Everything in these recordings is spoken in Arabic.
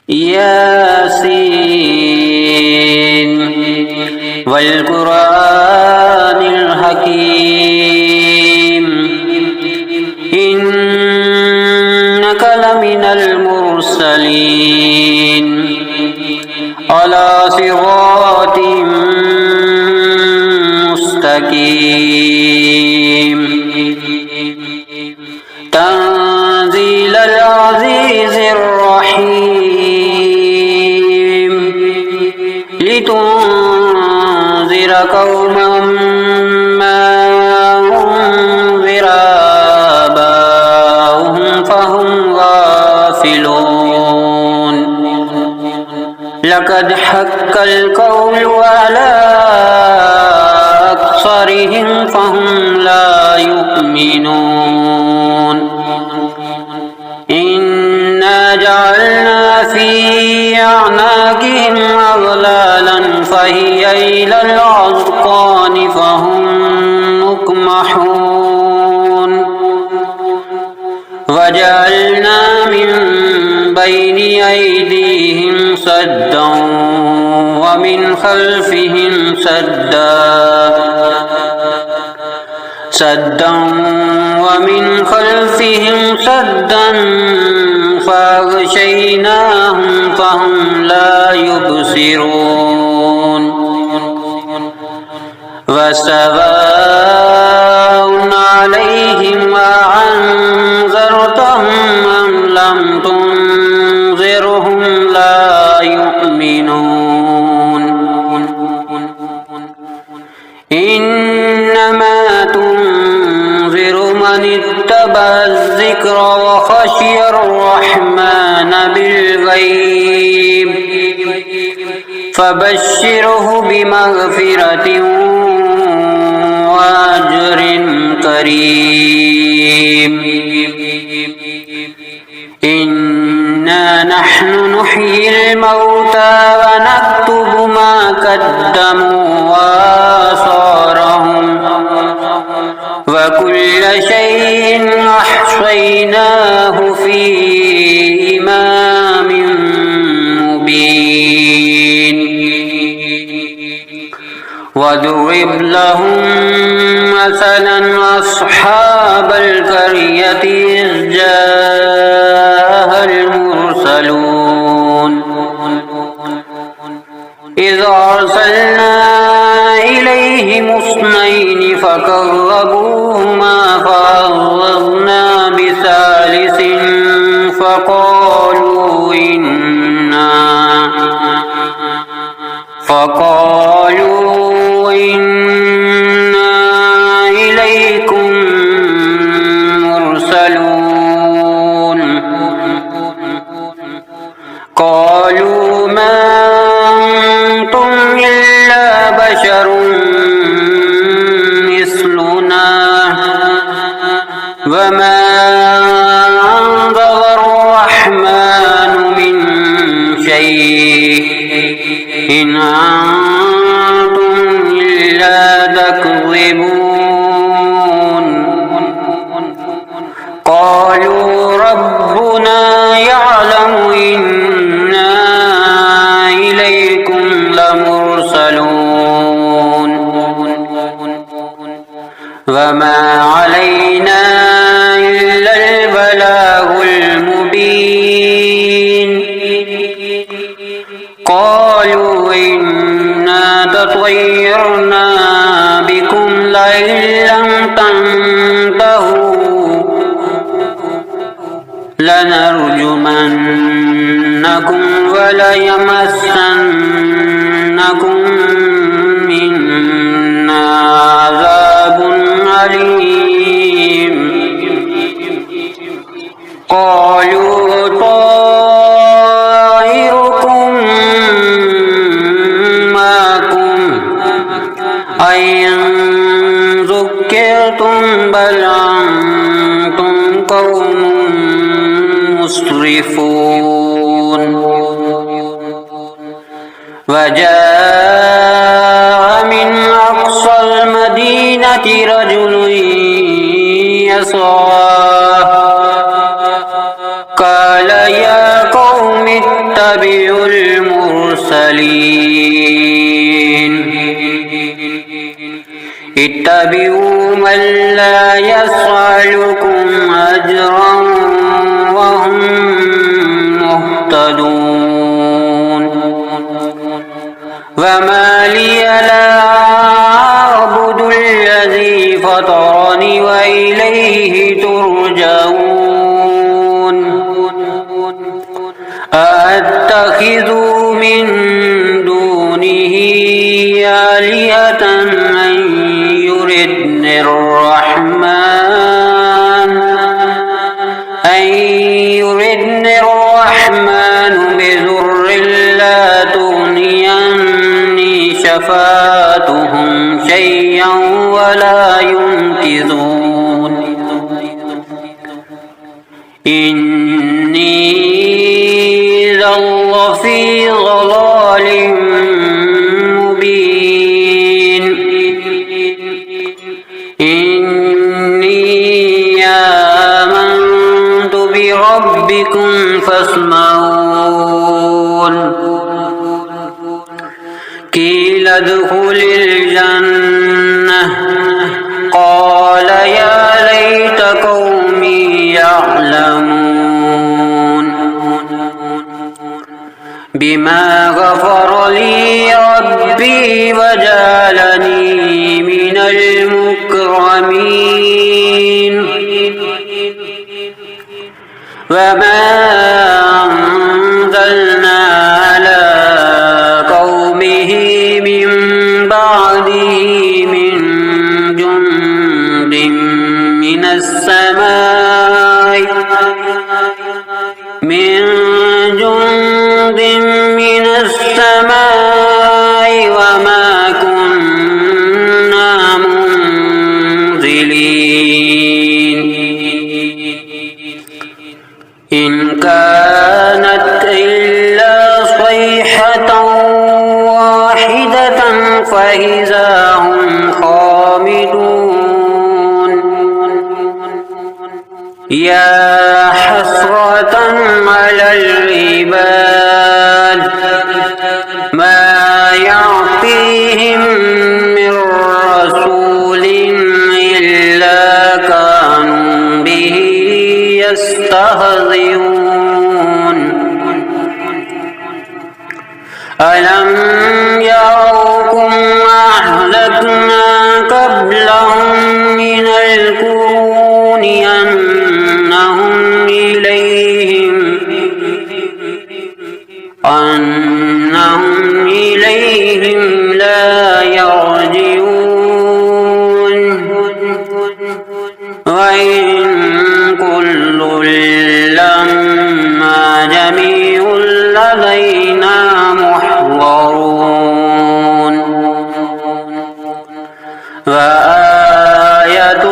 ياسين والقرآن الحكيم إنك لمن المرسلين على صراط مستقيم تنزيل العزيز الرحيم لتنذر قوما ما أنذر آباؤهم فهم غافلون لقد حق القول على أكثرهم فهم لا يؤمنون إنا جعلنا في أعناقهم أغلالا فهي إلى الأذقان فهم مقمحون وجعلنا من بين أيديهم سدا ومن خلفهم سدا ومن خلفهم سدا فأغشيناهم فهم لا يبصرون وسواء عليهم أأنذرتهم أم لم تنذرهم لا يؤمنون إنما تنذر من اتبع الذكر وخشي الرحمن بالغيب فبشره بمغفرة وأجر كريم إنا نحن نحيي الموتى ونكتب ما قدموا وآثارهم وكل شيء أحصيناه في إمام مبين واضرب لهم مثلا أصحاب القرية إذ جاءها المرسلون إذ أرسلنا إليهم اثنين فكذبوهما فعززنا بثالث فقالوا إنا إليكم مرسلون قالوا ما أنتم إلا بشر مثلنا وما أنزل الرحمن من شيء إن أنتم إلا تكذبون قالوا ربنا يعلم إنا إليكم لمرسلون وما علينا إلا البلاغ المبين قالوا إنا تطيرنا بكم لئن لم تنتهوا لنرجمنكم وليمسنكم منا عذاب أليم قالوا طائركم معكم أئن ذكرتم بل أنتم قوم مسرفون وجاء من أقصى المدينة رجل يسعى قال يا قوم اتبعون اتبعوا من لا يسألكم أجرا وهم مهتدون وما لي لا أعبد الذي فطرني وإليه ترجعون أأتخذ من دونه آلهة أن يردني الرحمن بضر لا تغني عني شفاعتهم شيئا ولا ينقذون إني إذا لفي ضلال مبين إني آمنت بربكم فاسمعون قيل ادخل الجنة قال يا ليت قومي يعلمون بما غفر لي ربي وجعلني من المكرمين وما أنزلنا على قومه من بعده من جند من السماء وما كنا منزلين إن كانت إلا صيحة واحدة فإذا هم خامدون يا حسرة على العباد ما يعطيهم من رسول إلا كانوا به يستهزئون ألم يروا أهلكنا قبلهم من القرون أنهم إليهم لا يرجعون وإن كل لما جميع لدينا محضرون وآية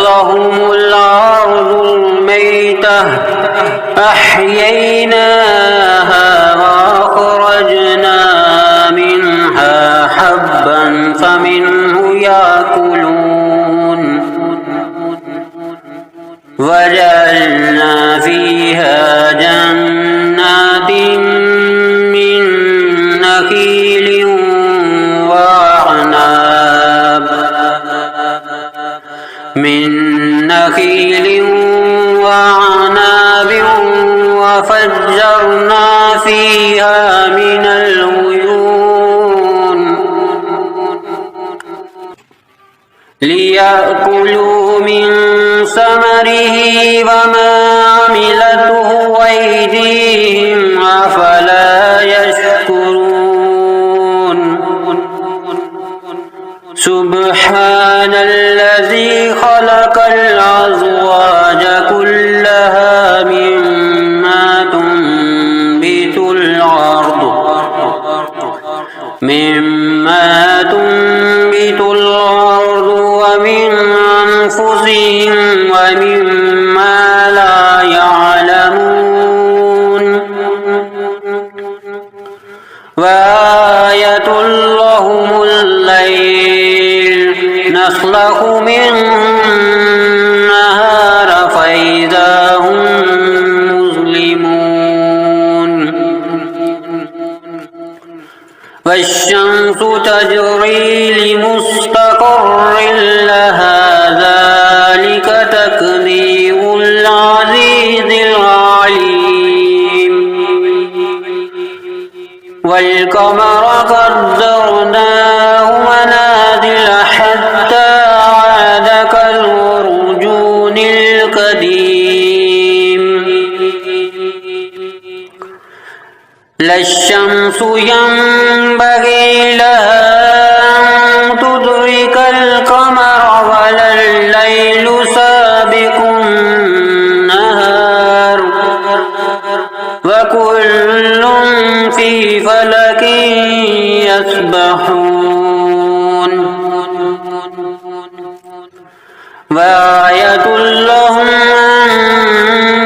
لهم الأرض الميتة أحييناها وأخرجنا منها حبا فمنه يأكلون وجعلنا فيها جنات من نخيل وعناب وفجرنا فيها من العيون ليأكلوا من ثمره وما عملته أيديهم أفلا يشكرون سبحان الذي خلق الأزواج كلها مما تنبت الأرض ومن أنفسهم ومما لا يعلمون وآية لهم الليل نسلخ منه النهار فإذا هم مظلمون والشمس تجري لمستقر لها ذلك تقدير العزيز العليم والقمر قدرناه منازل حتى عاد كالعرجون القديم لا الشمس ينبغي لها أن تدرك القمر ولا الليل سابق النهار وكل في فلك يسبحون وآية لهم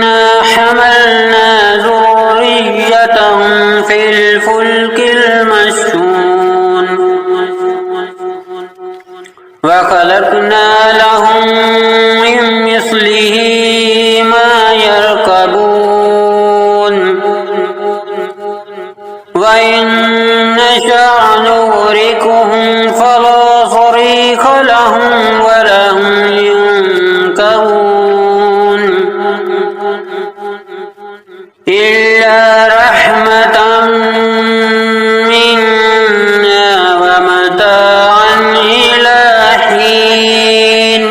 أنا حملنا ذريتهم في الفلك المشحون وخلقنا لهم من مثله ما يركبون وإن نشأ نغرقهم فلا صريخ لهم ولا هم ينقذون إلا رحمة منا ومتاعا إلى حين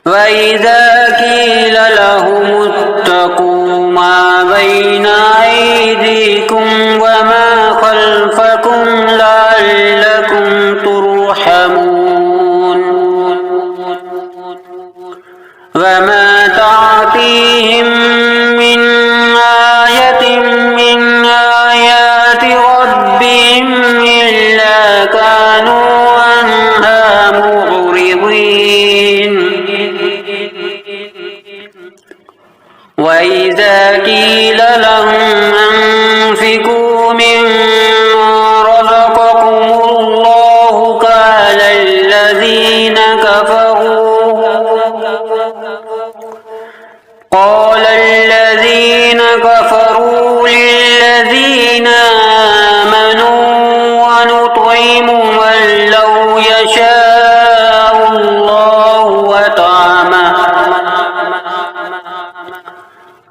وإذا قيل لهم اتقوا ما بين أيديكم وما خلفكم لعلكم ترحمون وما تعطيهم من آية من آيات ربهم إلا كانوا عنها معرضين وإذا قيل لهم أنفقوا مما رزقكم الله قال الذين كفروا للذين آمنوا ونطعم من لو يشاء الله وطعمه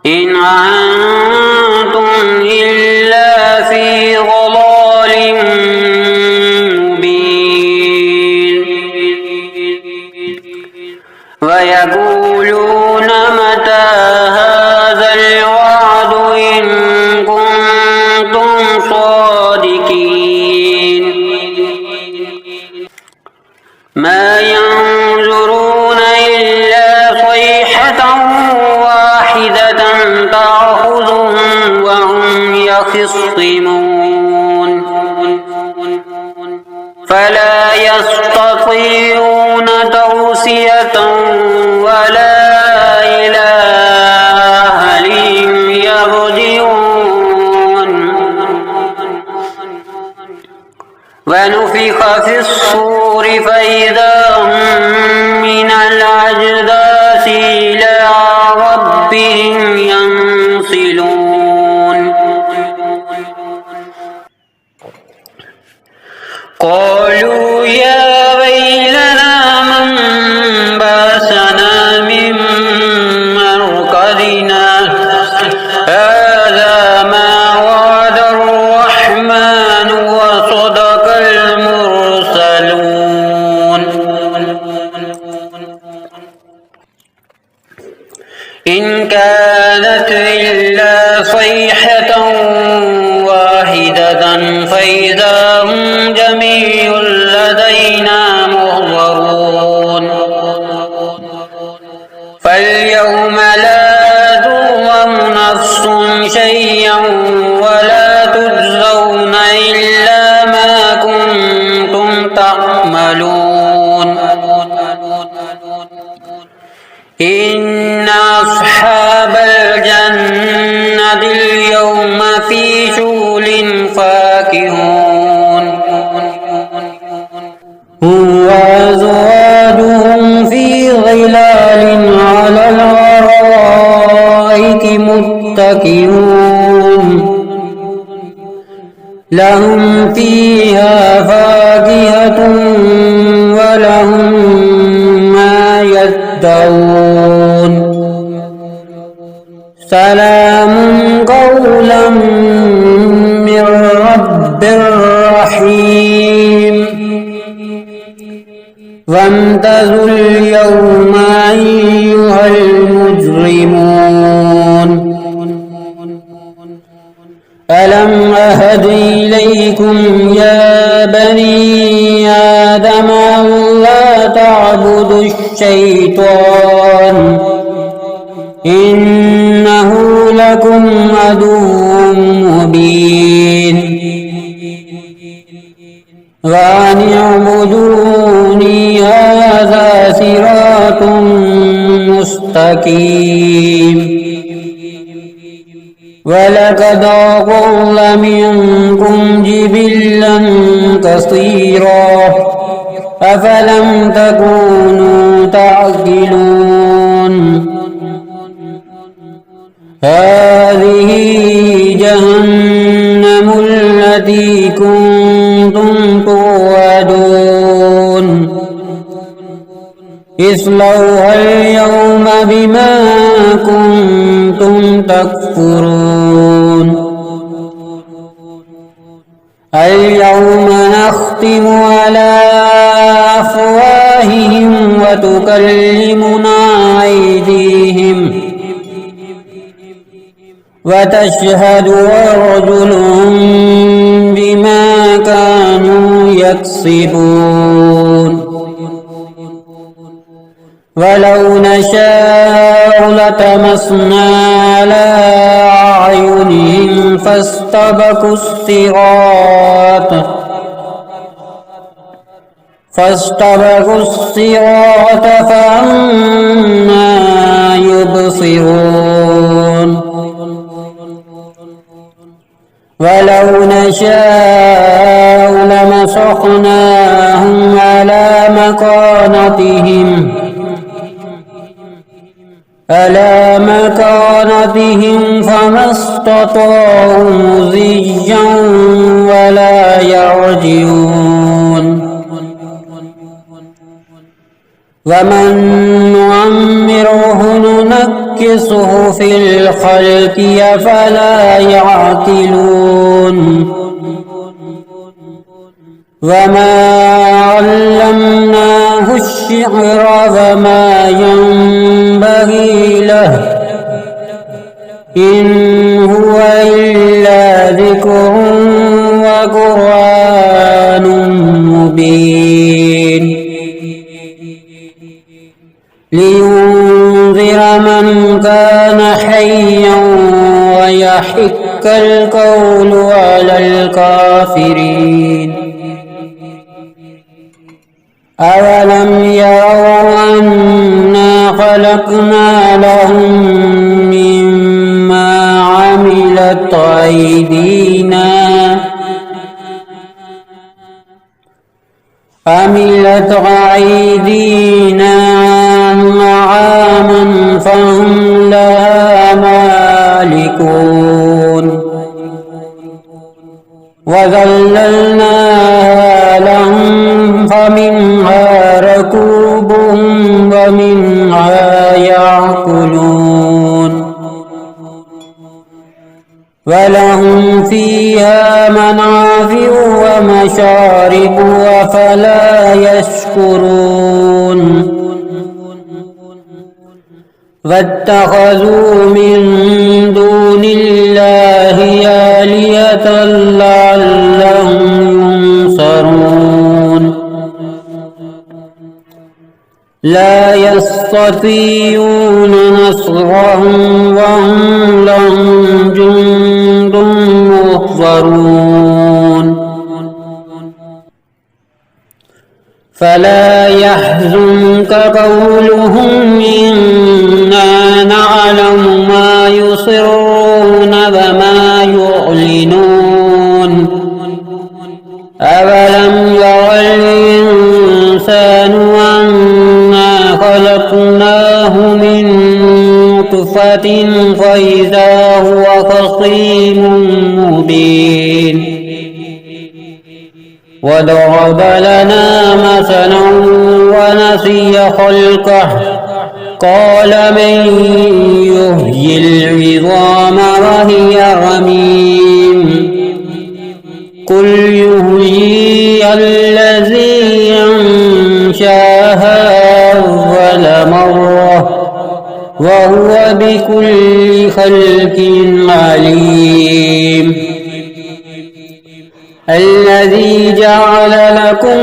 إن أنتم إلا في ضلال مبين ويقولون متى هذا الوعد إن كنتم صادقين ما ينظرون إلا صيحة واحدة تأخذهم وهم يخصمون فلا يستطيعون توصية ولا إلى أهلهم يرجعون ونفخ في الصور فإذا هم من الأجداث إلى ربهم ينسلون قالوا يا ويلنا من بعثنا من مرقدنا هذا ما وعد الرحمن وصدق المرسلون إن كانت إلا صيحة واحدة فإذا هم جميع لدينا محضرون فاليوم لا تظلم نفس شيئا ولا تجزون إلا ما كنتم تعملون إن أصحاب الجنة اليوم في شغل فاكهون وأزواجهم في ظلال على الأرائك متكئون لهم فيها فاكهة ولهم ما يدعون سلام قولا من رب رحيم وامتازوا اليوم أيها المجرمون ألم أهد إليكم يا بني آدم ألا تعبدوا الشيطان إنه لكم عدو مبين وأن اعبدوني هذا صراط مستقيم ولقد أضل منكم جبلا كثيرا أفلم تكونوا تعقلون هذه جهنم التي كنتم توعدون اصلوها اليوم بما كنتم تكفرون اليوم نختم على أفواههم وتكلمنا أيديهم وتشهد أرجلهم بما كانوا يكسبون ولو نشاء لطمسنا على أعينهم فاستبقوا الصراط فأنى يبصرون ولو نشاء لمسخناهم على مكانتهم فما استطاعوا مضيا ولا يرجعون ومن نعمره ننكسه في الخلق أفلا يعقلون وما علمناه الشعر وما ينبغي له إن هو إلا ذكر وقرآن مبين لينذر من كان حيا ويحق القول على الكافرين أولم يروا أنا خلقنا لهم مما عملت أيدينا أنعاما فهم لها مالكون وذللناها لهم فمنها ركوبهم ومنها يأكلون ولهم فيها منافع ومشارب أفلا يشكرون واتخذوا من دون الله آلهة لعلهم ينصرون لا يستطيعون نصرهم وهم لهم جند محضرون فلا يحزنك قولهم إنا نعلم ما يسرون وما يعلنون أولم ير الإنسان أنا خلقناه من نطفة فإذا هو خصيم مبين وضرب لنا مثلا ونسي خلقه قال من يحيي العظام وهي رميم قل يحييها الذي أنشاها أول مرة وهو بكل خلق عليم الذي جعل لكم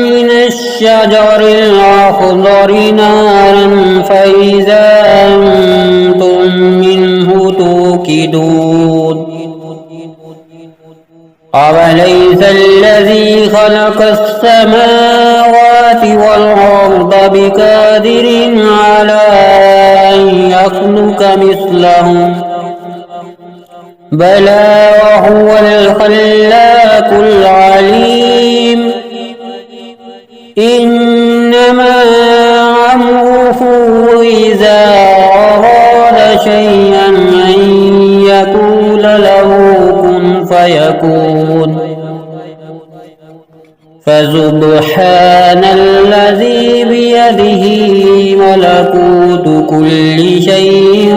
من الشجر الأخضر نارا فإذا أنتم منه توقدون أوليس الذي خلق السماوات والأرض بقادر على أن يخلق مثلهم بلى وهو الخلاق العليم إنما أمره إذا أراد شيئا أن يقول له كن فيكون فسبحان الذي بيده ملكوت كل شيء